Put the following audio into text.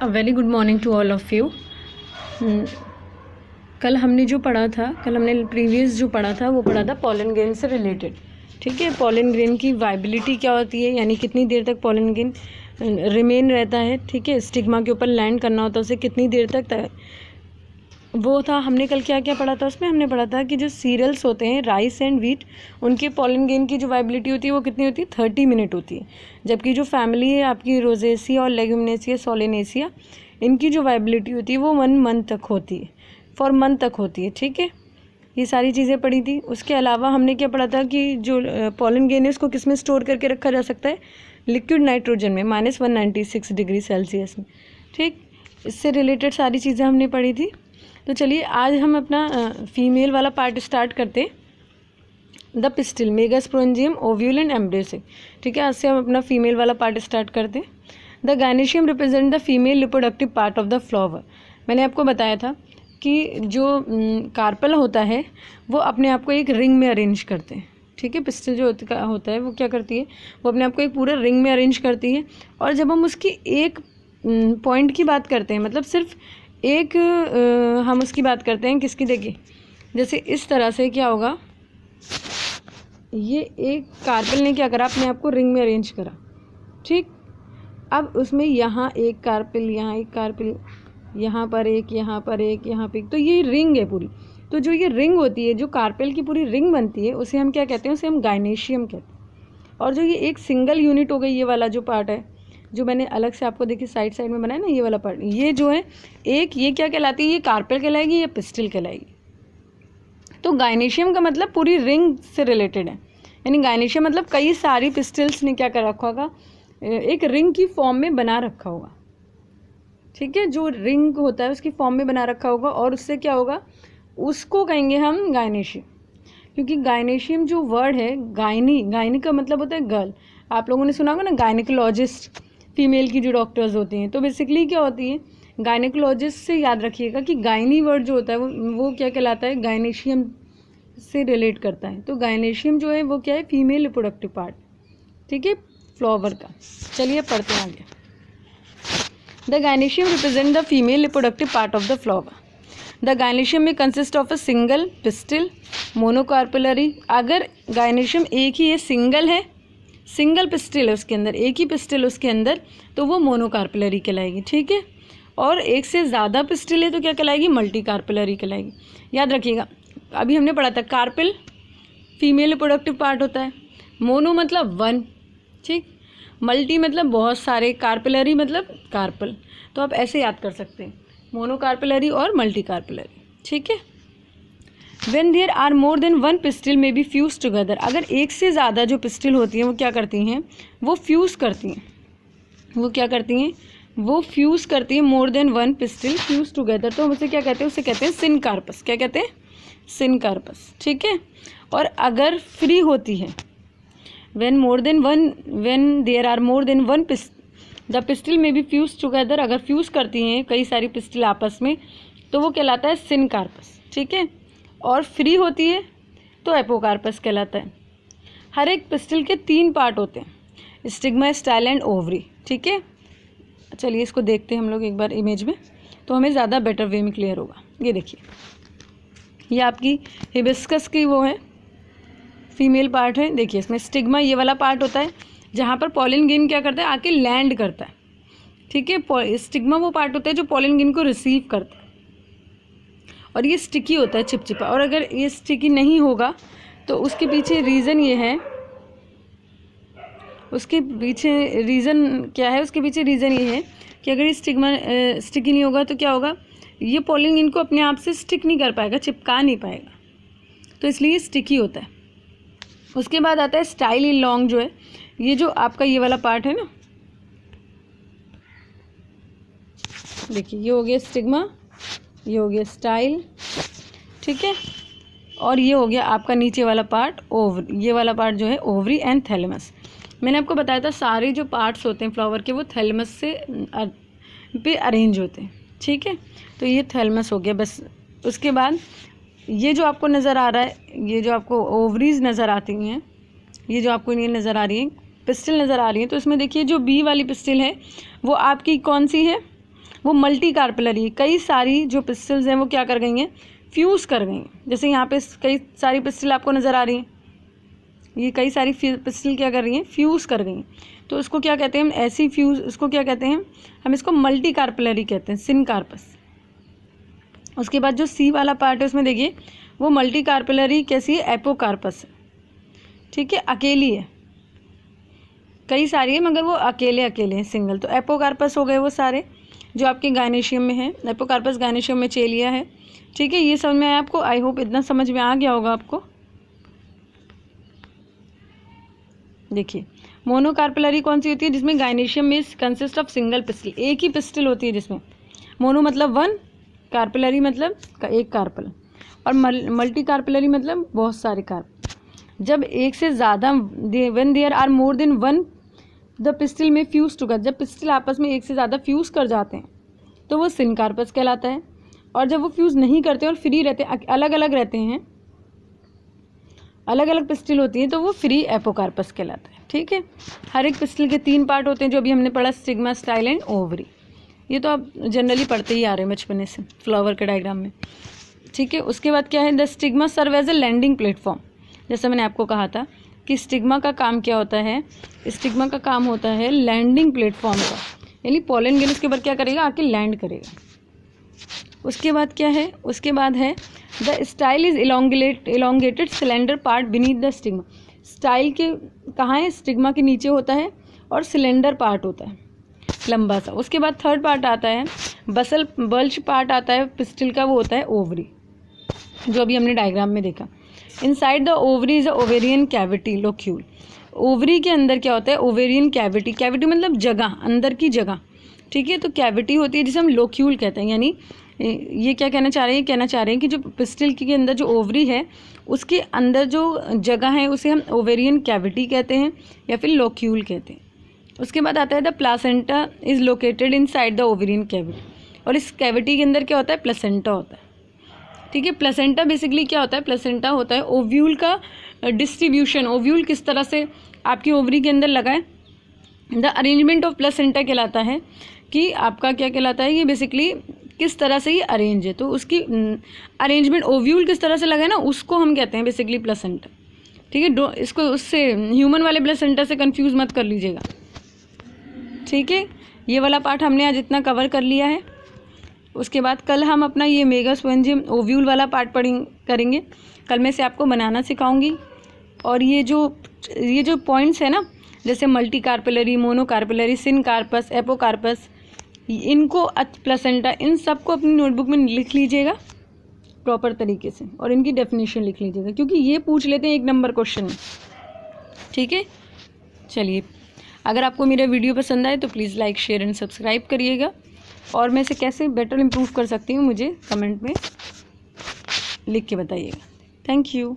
A very good morning to all of you. कल हमने जो पढ़ा था, कल हमने प्रीवियस जो पढ़ा था वो पढ़ा था पॉलन ग्रेन से रिलेटेड। ठीक है, पॉलन ग्रेन की वाइबिलिटी क्या होती है, यानी कितनी देर तक पॉलन ग्रेन रिमेन रहता है। ठीक है, स्टिग्मा के ऊपर लैंड करना होता है उसे कितनी देर तक वो था। हमने कल क्या क्या पढ़ा था, उसमें हमने पढ़ा था कि जो सीरियल्स होते हैं राइस एंड व्हीट, उनके पॉलन ग्रेन की जो वाइबिलिटी होती है वो कितनी होती है, 30 मिनट होती है। जबकि जो फैमिली है आपकी रोजेसिया और लेग्यूमिनेसिया सोलेनेसिया, इनकी जो वाइबिलिटी होती है वो 1 मंथ तक होती है, फॉर मंथ तक होती है। ठीक है, ये सारी चीज़ें पढ़ी थी। उसके अलावा हमने क्या पढ़ा था कि जो पॉलन ग्रेन है उसको किस में स्टोर करके रखा जा सकता है, लिक्विड नाइट्रोजन में -196 डिग्री सेल्सियस में। ठीक, इससे रिलेटेड सारी चीज़ें हमने पढ़ी थी। तो चलिए आज हम अपना फीमेल वाला पार्ट स्टार्ट करते हैं, the pistil, megasporangium, ovule and embryo से। ठीक है, आज से हम अपना फीमेल वाला पार्ट स्टार्ट करते हैं। The gynoecium represent the female reproductive part of the flower. मैंने आपको बताया था कि जो कार्पल होता है वो अपने आप को एक रिंग में अरेंज करते हैं। ठीक है, पिस्टिल जो होता है वो क्या करती है, वो अपने आप को एक पूरे रिंग में अरेंज करती है। और जब हम उसकी एक पॉइंट की बात करते हैं, मतलब सिर्फ एक हम उसकी बात करते हैं किसकी, देखिए जैसे इस तरह से क्या होगा, ये एक कार्पेल ने क्या करा, अपने आप को रिंग में अरेंज करा। ठीक, अब उसमें यहाँ एक कार्पेल, यहाँ एक कार्पेल, यहाँ पर एक, यहाँ पर एक, यहाँ पे एक, तो ये रिंग है पूरी। तो जो ये रिंग होती है, जो कार्पेल की पूरी रिंग बनती है, उसे हम क्या कहते हैं, उसे हम गायनेशियम कहते हैं। और जो ये एक सिंगल यूनिट हो गई, ये वाला जो पार्ट है जो मैंने अलग से आपको देखिए साइड साइड में बनाया ना, ये वाला पार्ट, ये जो है एक, ये क्या कहलाती है, ये कार्पेल कहलाएगी, ये पिस्टिल कहलाएगी। तो गायनेशियम का मतलब पूरी रिंग से रिलेटेड है, यानी गायनेशियम मतलब कई सारी पिस्टिल्स ने क्या कर रखा होगा, एक रिंग की फॉर्म में बना रखा होगा। ठीक है, जो रिंग होता है उसकी फॉर्म में बना रखा होगा, और उससे क्या होगा, उसको कहेंगे हम गायनेशियम। क्योंकि गायनेशियम जो वर्ड है, गायनी का मतलब होता है गर्ल। आप लोगों ने सुना होगा ना गायनिकोलॉजिस्ट, फीमेल की जो डॉक्टर्स होती हैं, तो बेसिकली क्या होती है, गायनिकोलॉजिस्ट से याद रखिएगा कि गायनी वर्ड जो होता है वो क्या कहलाता है, गायनेशियम से रिलेट करता है। तो गायनेशियम जो है वो क्या है, फीमेल रिप्रोडक्टिव पार्ट। ठीक है, फ्लावर का। चलिए पढ़ते हैं आगे। The gynoecium represent the female reproductive part of the flower. The gynoecium में consist of a single pistil, monocarpellary. अगर गायनेशियम एक ही है, सिंगल है, सिंगल पिस्टिल है उसके अंदर, एक ही पिस्टिल उसके अंदर, तो वो मोनोकार्पेलरी कहलाएगी। ठीक है, और एक से ज़्यादा पिस्टिल है तो क्या कहलाएगी, मल्टी कार्पेलरी कहलाएगी। याद रखिएगा, अभी हमने पढ़ा था कार्पेल फीमेल रिप्रोडक्टिव पार्ट होता है, मोनो मतलब 1, ठीक, मल्टी मतलब बहुत सारे, कार्पेलरी मतलब कार्पल। तो आप ऐसे याद कर सकते हैं, मोनोकार्पेलरी और मल्टी कार्पेलरी। ठीक है, When there are more than one pistil may be fused together। अगर एक से ज़्यादा जो पिस्टिल होती हैं वो क्या करती हैं, वो फ्यूज़ करती हैं, वो क्या करती हैं, वो फ्यूज़ करती हैं। मोर than one pistil fuse together, तो हम उसे क्या कहते हैं, उसे कहते हैं सिनकार्पस। क्या कहते हैं, सिनकार्पस। ठीक है, और अगर फ्री होती है, when there are more than one the pistil may be fused together, अगर फ्यूज़ करती हैं कई सारी पिस्टिल आपस में, तो वो कहलाता है सिनकार्पस। ठीक है, और फ्री होती है तो एपोकार्पस कहलाता है। हर एक पिस्टिल के 3 पार्ट होते हैं, स्टिग्मा, स्टाइल एंड ओवरी। ठीक है, चलिए इसको देखते हैं हम लोग एक बार इमेज में, तो हमें ज़्यादा बेटर वे में क्लियर होगा। ये देखिए, ये आपकी हिबिस्कस की वो है, फीमेल पार्ट है। देखिए इसमें स्टिग्मा ये वाला पार्ट होता है जहाँ पर पॉलन ग्रेन क्या करता है, आके लैंड करता है। ठीक है, स्टिग्मा वो पार्ट होता है जो पॉलन ग्रेन को रिसीव करता है, और ये स्टिकी होता है, चिपचिपा। और अगर ये स्टिकी नहीं होगा तो उसके पीछे रीज़न ये है, उसके पीछे रीज़न क्या है, उसके पीछे रीज़न ये है कि अगर ये स्टिग्मा स्टिकी नहीं होगा तो क्या होगा, ये पॉलन ग्रेन को अपने आप से स्टिक नहीं कर पाएगा, चिपका नहीं पाएगा, तो इसलिए स्टिकी होता है। उसके बाद आता है स्टाइल इन लॉन्ग, जो है ये जो आपका ये वाला पार्ट है ना, देखिए ये हो गया स्टिग्मा, ये हो गया स्टाइल। ठीक है, और ये हो गया आपका नीचे वाला पार्ट ओवरी, ये वाला पार्ट जो है ओवरी एंड थैलेमस। मैंने आपको बताया था सारे जो पार्ट्स होते हैं फ्लावर के वो थैलेमस से पे अरेंज होते हैं। ठीक है, तो ये थैलेमस हो गया बस। उसके बाद ये जो आपको नज़र आ रहा है, ये जो आपको ओवरीज नज़र आती हैं, ये जो आपको ये नज़र आ रही है, पिस्टिल नज़र आ रही है, तो इसमें देखिए जो बी वाली पिस्टिल है वो आपकी कौन सी है, वो मल्टी कार्पेलरी, कई सारी जो पिस्टल्स हैं वो क्या कर गई हैं, फ्यूज़ कर गई हैं। जैसे यहाँ पे कई सारी पिस्टल आपको नज़र आ रही हैं, ये कई सारी पिस्टल क्या कर रही हैं, फ्यूज़ कर गई हैं। तो उसको क्या कहते हैं हम, ऐसी फ्यूज़, उसको क्या कहते हैं हम, इसको मल्टी कार्पेलरी कहते हैं, सिनकार्पस। उसके बाद जो सी वाला पार्ट है उसमें देखिए वो मल्टी कार्पेलरी कैसी है, एपोकार्पस है, ठीक है, अकेली है, कई सारी है मगर वो अकेले हैं, सिंगल। तो एपोकार्पस हो गए वो सारे जो आपके गायनेशियम में है, एपोकार्पस गायनेशियम में चेलिया है, ठीक है। ये समझ में आया आपको, आई होप इतना समझ में आ गया होगा आपको। देखिए मोनोकार्पेलरी कौन सी होती है, जिसमें गायनेशियम में कंसिस्ट ऑफ सिंगल पिस्टल, एक ही पिस्टल होती है जिसमें। मोनो मतलब वन, कार्पेलरी मतलब एक कार्पल, और मल्टी कार्पेलरी मतलब बहुत सारे कार्पल। जब एक से ज़्यादा, when there are more than one the pistil में फ्यूज टुगेदर, जब पिस्टल आपस में एक से ज़्यादा फ्यूज़ कर जाते हैं तो वो सिनकार्पस कहलाता है। और जब वो फ्यूज़ नहीं करते और फ्री रहते हैं, अलग अलग रहते हैं, अलग अलग पिस्टल होती है, तो वो फ्री एपोकार्पस कहलाता है, ठीक है। हर एक पिस्टल के 3 पार्ट होते हैं जो अभी हमने पढ़ा, स्टिग्मा, स्टाइल एंड ओवरी। ये तो आप जनरली पढ़ते ही आ रहे हैं बचपन से फ्लावर के डायग्राम में, ठीक है। उसके बाद क्या है, the stigma serve as a landing platform. जैसा मैंने आपको कहा था कि स्टिग्मा का काम क्या होता है, स्टिग्मा का काम होता है लैंडिंग प्लेटफॉर्म का, यानी पोलन ग्रेन उसके ऊपर क्या करेगा, आके लैंड करेगा। उसके बाद क्या है, उसके बाद है the style is elongated cylinder part beneath the stigma. Style के कहाँ है, स्टिग्मा के नीचे होता है और सिलेंडर पार्ट होता है लंबा सा। उसके बाद थर्ड पार्ट आता है बल्ज पार्ट आता है पिस्टल का, वो होता है ओवरी, जो अभी हमने डायग्राम में देखा। Inside the ovary is a ovarian cavity locule. Ovary के अंदर क्या होता है, ओवेरियन कैविटी, कैविटी मतलब जगह, अंदर की जगह, ठीक है। तो कैविटी होती है जिसे हम लोक्यूल कहते हैं। यानी ये क्या कहना चाह रहे हैं, कहना चाह रहे हैं कि जो पिस्टल के अंदर जो ओवरी है उसके अंदर जो जगह है उसे हम ओवेरियन कैविटी कहते हैं या फिर लोक्यूल कहते हैं। उसके बाद आता है the placenta is located inside the ovarian cavity, और इस कैविटी के अंदर क्या होता है, प्लेसेंटा होता है, ठीक है। प्लेसेंटा बेसिकली क्या होता है, प्लेसेंटा होता है ओव्यूल का डिस्ट्रीब्यूशन। ओव्यूल किस तरह से आपकी ओवरी के अंदर लगा है, द अरेंजमेंट ऑफ प्लेसेंटा कहलाता है कि आपका क्या कहलाता है, ये बेसिकली किस तरह से ये अरेंज है, तो उसकी अरेंजमेंट ओव्यूल किस तरह से लगा है ना, उसको हम कहते हैं बेसिकली प्लेसेंटा, ठीक है। इसको उससे ह्यूमन वाले प्लेसेंटा से कंफ्यूज मत कर लीजिएगा, ठीक है। ये वाला पार्ट हमने आज इतना कवर कर लिया है। उसके बाद कल हम अपना ये मेगास्पोरेंजियम ओव्यूल वाला पार्ट करेंगे। कल मैं से आपको बनाना सिखाऊंगी, और ये जो पॉइंट्स है ना, जैसे multi carpellary, monocarpellary, syncarpous, apocarpous, इनको प्लेसेंटा, इन सबको अपनी नोटबुक में लिख लीजिएगा प्रॉपर तरीके से, और इनकी डेफिनेशन लिख लीजिएगा, क्योंकि ये पूछ लेते हैं 1 नंबर क्वेश्चन में, ठीक है। चलिए, अगर आपको मेरा वीडियो पसंद आए तो please like, share and subscribe करिएगा, और मैं इसे कैसे बेटर इम्प्रूव कर सकती हूँ मुझे कमेंट में लिख के बताइएगा। Thank you.